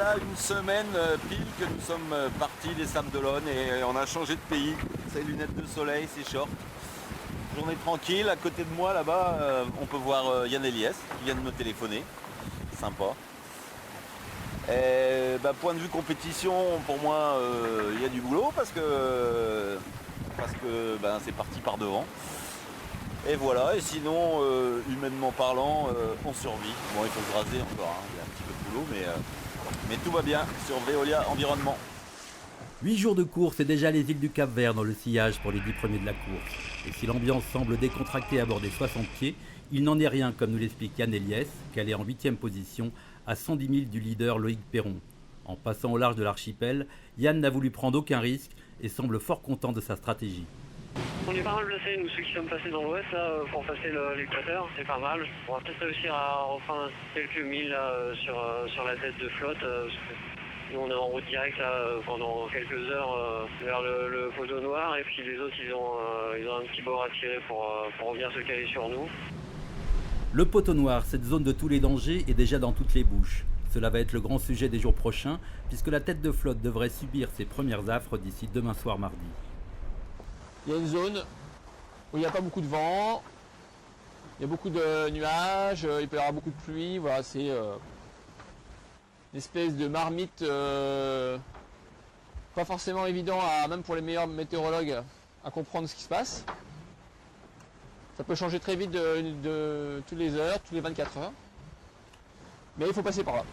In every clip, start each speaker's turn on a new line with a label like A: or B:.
A: voilà une semaine pile que nous sommes partis des Sables d'Olonne et on a changé de pays. Ces lunettes de soleil, ces shorts. Journée tranquille, à côté de moi là-bas, on peut voir Yann Eliès qui vient de me téléphoner. Sympa. Et, point de vue compétition, pour moi, il y a du boulot parce que c'est parti par devant. Et voilà, et sinon, humainement parlant, on survit. Bon, il faut se raser encore, hein. Il y a un petit peu de boulot, mais tout va bien sur Veolia Environnement.
B: 8 jours de course et déjà les îles du Cap-Vert dans le sillage pour les 10 premiers de la course. Et si l'ambiance semble décontractée à bord des 60 pieds, il n'en est rien, comme nous l'explique Yann Eliès, qu'elle est en 8e position à 110 000 du leader Loïc Perron. En passant au large de l'archipel, Yann n'a voulu prendre aucun risque et semble fort content de sa stratégie.
C: On est pas mal placés, nous ceux qui sommes passés dans l'ouest là, pour passer l'équateur, c'est pas mal. On va peut-être réussir à refaire quelques milles là, sur la tête de flotte. Nous on est en route directe là, pendant quelques heures vers le poteau noir et puis les autres ils ont un petit bord à tirer pour revenir se caler sur nous.
B: Le poteau noir, cette zone de tous les dangers, est déjà dans toutes les bouches. Cela va être le grand sujet des jours prochains puisque la tête de flotte devrait subir ses premières affres d'ici demain soir mardi.
D: Il y a une zone où il n'y a pas beaucoup de vent, il y a beaucoup de nuages, il peut y avoir beaucoup de pluie, voilà, c'est une espèce de marmite pas forcément évident, même pour les meilleurs météorologues, à comprendre ce qui se passe. Ça peut changer très vite de toutes les heures, toutes les 24 heures, mais il faut passer par là.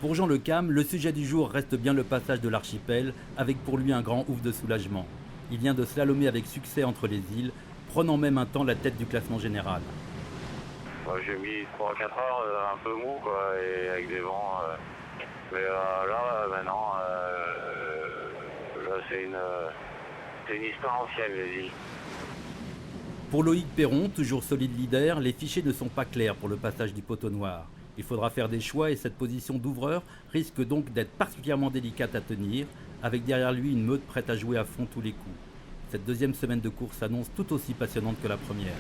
B: Pour Jean Le Cam, le sujet du jour reste bien le passage de l'archipel, avec pour lui un grand ouf de soulagement. Il vient de slalomer avec succès entre les îles, prenant même un temps la tête du classement général.
E: J'ai mis 3-4 heures un peu mou quoi, et avec des vents. Mais là maintenant, là, c'est une histoire ancienne les îles.
B: Pour Loïc Perron, toujours solide leader, les fichiers ne sont pas clairs pour le passage du poteau noir. Il faudra faire des choix et cette position d'ouvreur risque donc d'être particulièrement délicate à tenir, avec derrière lui une meute prête à jouer à fond tous les coups. Cette deuxième semaine de course s'annonce tout aussi passionnante que la première.